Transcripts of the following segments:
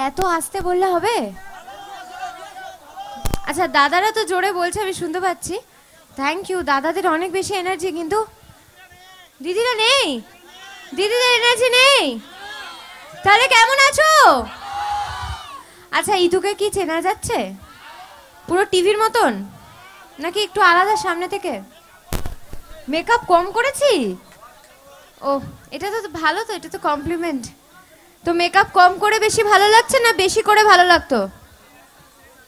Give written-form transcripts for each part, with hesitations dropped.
এত আস্তে বললে হবে? আচ্ছা দাদারা তো জোরে বলছে, আমি শুনতে পাচ্ছি। থ্যাংক ইউ, দাদাদের অনেক বেশি এনার্জি, কিন্তু দিদিরা নেই, দিদিদের এনার্জি নেই। তাহলে কেমন আছো? আচ্ছা ইতুকে কি চেনা যাচ্ছে পুরো টিভির মতন, নাকি একটু আলাদা সামনে থেকে? মেকআপ কম করেছি? ও এটা তো ভালো, তো এটা তো কমপ্লিমেন্ট। তো মেকআপ কম করে বেশি ভালো লাগছে না বেশি করে ভালো লাগতো?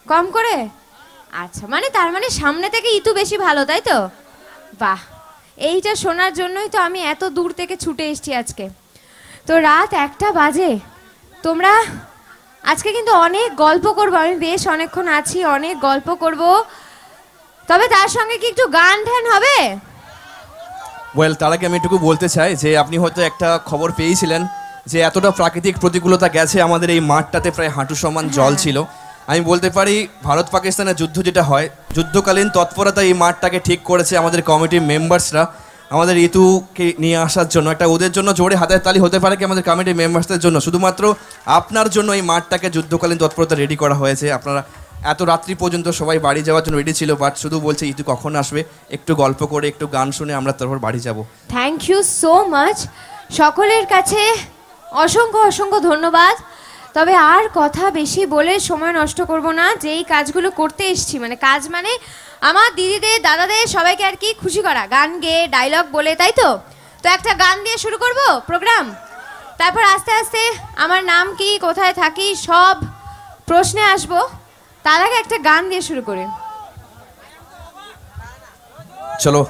কম করে? আচ্ছা, মানে তার মানে সামনে থেকে ইতু বেশি ভালো, তাই তো? বাহ, এইটা শোনার জন্যই তো আমি এত দূর থেকে ছুটে এসেছি আজকে। তো রাত 1টা বাজে, তোমরা আজকে কিন্তু অনেক গল্প করবো, আমি বেশ অনেকক্ষণ আছি, অনেক গল্প করব। তবে তার সঙ্গে কি একটু গান ধ্যান হবে? ওয়েল, তার আগে আমি এটুকু বলতে চাই যে আপনি হয়তো একটা খবর পেয়েছিলেন যে এতটা প্রাকৃতিক প্রতিকূলতা গেছে, আমাদের এই মাঠটাতে প্রায় হাঁটু সমান জল ছিল। আমি বলতে পারি ভারত পাকিস্তানের যুদ্ধ যেটা হয়, যুদ্ধকালীন তৎপরতা এই মাঠটাকে ঠিক করেছে আমাদের কমিটির মেম্বার্সরা আমাদের ইতুকে নিয়ে আসার জন্য। একটা ওদের জন্য জোরে হাতের তালি হতে পারে কি আমাদের কমিটির মেম্বার্সদের জন্য? শুধুমাত্র আপনার জন্য এই মাঠটাকে যুদ্ধকালীন তৎপরতা রেডি করা হয়েছে। আপনারা এত রাত্রি পর্যন্ত সবাই বাড়ি যাওয়ার জন্য রেডি ছিল, বাট শুধু বলছে ইতু কখন আসবে, একটু গল্প করে একটু গান শুনে আমরা তারপর বাড়ি যাব। থ্যাংক ইউ সো মাচ, সকলের কাছে অসংখ্য অসংখ্য ধন্যবাদ। তবে আর কথা বেশি বলে সময় নষ্ট করব না, যেই কাজগুলো করতে এসেছি, মানে কাজ মানে আমার দিদিদের দাদাদের সবাইকে আর কি খুশি করা, গান গেয়ে ডায়লগ বলে, তাই তো? তো একটা গান দিয়ে শুরু করব প্রোগ্রাম, তারপর আস্তে আস্তে আমার নাম কি, কোথায় থাকি, সব প্রশ্নে আসবো। তার আগে একটা গান দিয়ে শুরু করি। চলো,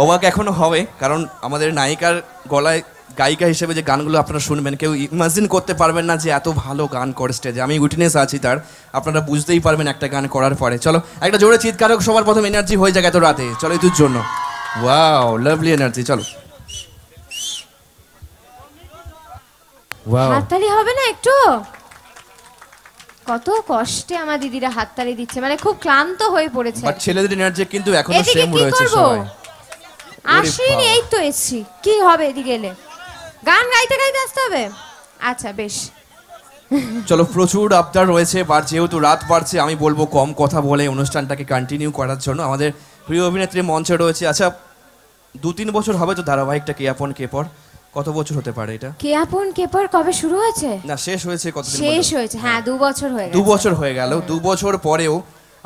অবাক এখনো হবে, কারণ আমাদের নায়িকার গলায় গায়িকা হিসেবে যে গানগুলো আপনারা শুনবেন, কেউ ইমাজিন করতে পারবেন না যে এত ভালো গান করে স্টেজে। আমি উইটনেস আছি তার, আপনারা বুঝতেই পারবেন একটা গান করার পরে। চলো একটা জোরে চিৎকার হোক, সবার প্রথম এনার্জি হয়ে যাক এত রাতে। চলো ইতুর জন্য, ওয়াও লাভলি এনার্জি। চলো ওয়াও, হাততালি হবে না একটু? কত কষ্টে আমার দিদিরা হাততালি দিচ্ছে, মানে খুব ক্লান্ত হয়ে পড়েছে। বাট ছেলেদের এনার্জি কিন্তু এখনো এদিকে সেম কি রয়েছে করব? সবাই। আসিনি, এই তো এসছি, কি হবে এদিকে এলে? গান গাইতে গাইতে আসতে হবে? আচ্ছা বেশ। চলো, প্রচুর আবদার রয়েছে, বাট যেহেতু রাত বাড়ছে আমি বলবো কম কথা বলে অনুষ্ঠানটাকে কন্টিনিউ করার জন্য। আমাদের প্রিয় অভিনেত্রী মঞ্চে রয়েছে। আচ্ছা 2-3 বছর হবে তো ধারাবাহিকটা কে আপন কে পর? কত বছর হতে পারে এটা? কে আপন কে পর কবে শুরু হয়েছে? না শেষ হয়েছে কতদিন? শেষ হয়েছে, হ্যাঁ 2 বছর হয়ে গেছে। 2 বছর হয়ে গেল। 2 বছর পরেও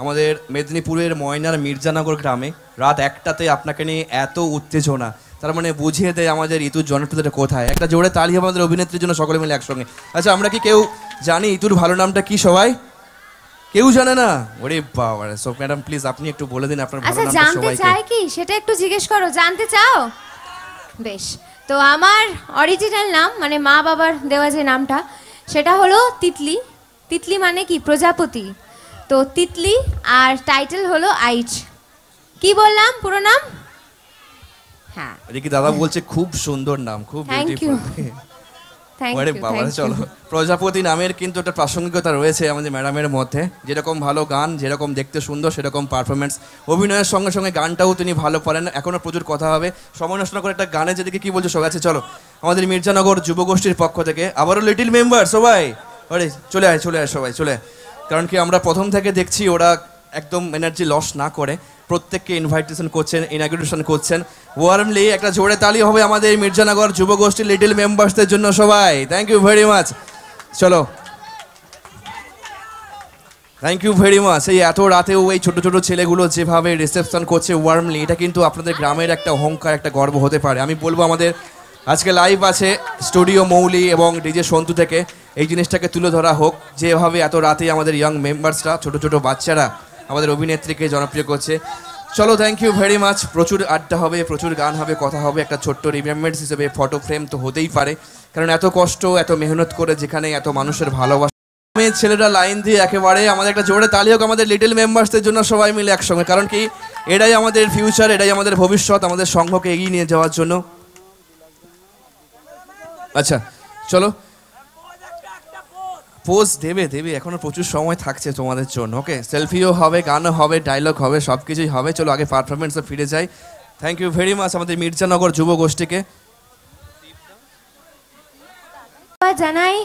আমাদের মেদিনীপুরের ময়নার মির্জানগর গ্রামে রাত 1টাতে আপনাকে নিয়ে এত উত্তেজনা, তার মানে বুঝিয়ে দেয় আমাদের ইতুর জনপ্রিয়তাটা কোথায়। একটা জোরে তালি হবে আমাদের অভিনেত্রীর জন্য, সকলে মিলে একসঙ্গে। আচ্ছা আমরা কি কেউ জানি ইতুর ভালো নামটা কি? সবাই কেউ জানে না? ওরে বাবা, সো ম্যাডাম প্লিজ আপনি একটু বলে দিন আপনার ভালো আচ্ছা নামটা জানতে সবাইকে। চাই কি সেটা একটু জিজ্ঞেস করো, জানতে চাও? বেশ, তো আমার অরিজিনাল নাম, মানে মা বাবার দেওয়া যে নামটা, সেটা হলো তিতলি। তিতলি মানে কি? প্রজাপতি। তো তিতলি, আর টাইটেল হলো আইচ। কি বললাম পুরো নাম? হ্যাঁ, এদিকে দাদা বলছে খুব সুন্দর নাম, খুব থ্যাংক ইউ, বিউটিফুল। থ্যাংক আরে ইউ। বাবা, চলো প্রজাপতি নামের কিন্তু একটা প্রাসঙ্গিকতা রয়েছে আমাদের ম্যাডামের মধ্যে। যেরকম ভালো গান, যেরকম দেখতে সুন্দর, সেরকম পারফরমেন্স, অভিনয়ের সঙ্গে সঙ্গে গানটাও তিনি ভালো পারেন। এখনো প্রচুর কথা হবে, সময় নষ্ট না করে একটা গানে যেদিকে কি বলছো সবাই আছে। চলো আমাদের মির্জানগর যুবগোষ্ঠীর পক্ষ থেকে আবারও লিটিল মেম্বার সবাই, আরে চলে আয় চলে আয় সবাই চলে আয়। কারণ কি আমরা প্রথম থেকে দেখছি ওরা একদম এনার্জি লস না করে প্রত্যেককে ইনভাইটেশন করছেন, ইনাগুরেশন করছেন। ওয়ার্মলি একটা জোরে তালি হবে আমাদের মির্জানগর যুবগোষ্ঠীর লিটল মেম্বার্সদের জন্য সবাই। Thank you very much. চলো থ্যাংক ইউ ভেরি মাচ। এই এত রাতেও এই ছোট ছোট ছেলেগুলো যেভাবে রিসেপশন করছে ওয়ার্মলি, এটা কিন্তু আপনাদের গ্রামের একটা অহংকার, একটা গর্ব হতে পারে। আমি বলবো আমাদের আজকে লাইভ আছে স্টুডিও মৌলি এবং ডিজে সন্তু থেকে, এই জিনিসটাকে তুলে ধরা হোক, যেভাবে এত রাতে আমাদের ইয়াং মেম্বার্সরা, ছোট ছোট বাচ্চারা আমাদের অভিনেত্রীকে জনপ্রিয় করছে। চলো থ্যাংক ইউ ভেরি মাচ। প্রচুর আড্ডা হবে, প্রচুর গান হবে, কথা হবে, একটা ছোট্ট রিমেম্বার্স হিসেবে ফটো ফ্রেম তো হতেই পারে, কারণ এত কষ্ট এত মেহনত করে যেখানে এত মানুষের ভালোবাসা। মেয়ে ছেলেরা লাইন দিয়ে একেবারে আমাদের একটা জোরে তালি হোক আমাদের লিটল মেম্বার্সদের জন্য সবাই মিলে একসঙ্গে, কারণ কি এটাই আমাদের ফিউচার, এটাই আমাদের ভবিষ্যৎ আমাদের সংঘকে এগিয়ে নিয়ে যাওয়ার জন্য। আচ্ছা চলো, পোজ দেবে দেবে, এখনো প্রচুর সময় থাকছে তোমাদের জন্য। ওকে, সেলফিও হবে, গানও হবে, ডায়লগ হবে, সব কিছুই হবে। চলো আগে পারফরমেন্সে ফিরে যাই। থ্যাংক ইউ ভেরি মাচ আমাদের মির্জানগর যুব গোষ্ঠীকে জানাই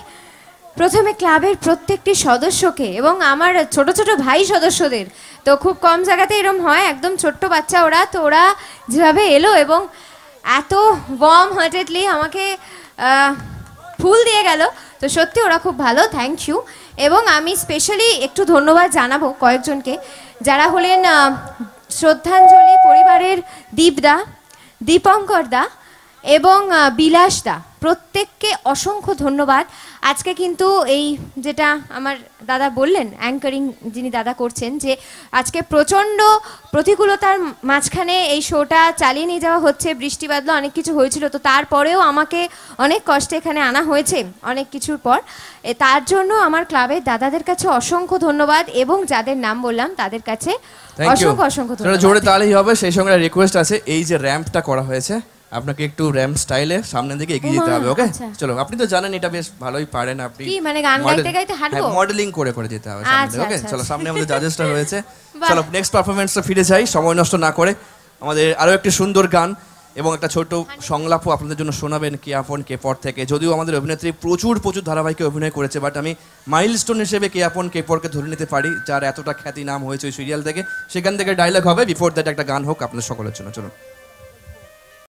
প্রথমে ক্লাবের প্রত্যেকটি সদস্যকে এবং আমার ছোট ছোট ভাই সদস্যদের, তো খুব কম জায়গাতে এরম হয়, একদম ছোট্ট বাচ্চা ওরা, তো ওরা যেভাবে এলো এবং এত ওয়ার্ম হার্টেডলি আমাকে ফুল দিয়ে গেল, তো সত্যি ওরা খুব ভালো, থ্যাংক ইউ। এবং আমি স্পেশালি একটু ধন্যবাদ জানাবো কয়েকজনকে, যারা হলেন শ্রদ্ধাঞ্জলি পরিবারের দীপদা, দীপঙ্কর দা এবং বিলাস দা, প্রত্যেককে অসংখ্য ধন্যবাদ। আজকে কিন্তু এই যেটা আমার দাদা বললেন, অ্যাঙ্কারিং যিনি দাদা করছেন, যে আজকে প্রচণ্ড প্রতিকূলতার মাঝখানে এই শোটা চালিয়ে নিয়ে যাওয়া হচ্ছে, বৃষ্টি বাদলা অনেক কিছু হয়েছিল, তো তারপরেও আমাকে অনেক কষ্টে এখানে আনা হয়েছে অনেক কিছুর পর। তার জন্য আমার ক্লাবের দাদাদের কাছে অসংখ্য ধন্যবাদ এবং যাদের নাম বললাম তাদের কাছে অসংখ্য অসংখ্য ধন্যবাদ। জোরে তাহলেই হবে। সেই সঙ্গে রিকোয়েস্ট আছে, এই যে র্যাম্পটা করা হয়েছে, আপনাকে একটু র্যাম্প স্টাইলে সামনের দিকে এগিয়ে যেতে হবে। ওকে, চলো। আপনি তো জানেন এটা বেশ ভালোই পারেন আপনি। কি মানে গান গাইতে গাইতে হাঁটবো? মডেলিং করে করে যেতে হবে সামনে। ওকে, চলো। সামনে আমাদের জাজেসটা রয়েছে। বাহ। চলো নেক্সট পারফরম্যান্সটা ফিরে যাই, সময় নষ্ট না করে। আমাদের আরো একটি সুন্দর গান এবং একটা ছোট সংলাপও আপনাদের জন্য শোনাবেন কে আপন কে পর থেকে। যদিও আমাদের অভিনেত্রী প্রচুর ধারাবাহিকে অভিনয় করেছে, বাট আমি মাইলস্টোন হিসেবে কে আপন কে পরকে ধরে নিতে পারি, যার এতটা খ্যাতি নাম হয়েছে ওই সিরিয়াল থেকে। সেখান থেকে ডায়লগ হবে, বিফোর দ্যাট একটা গান হোক আপনাদের সকলের জন্য। চলুন।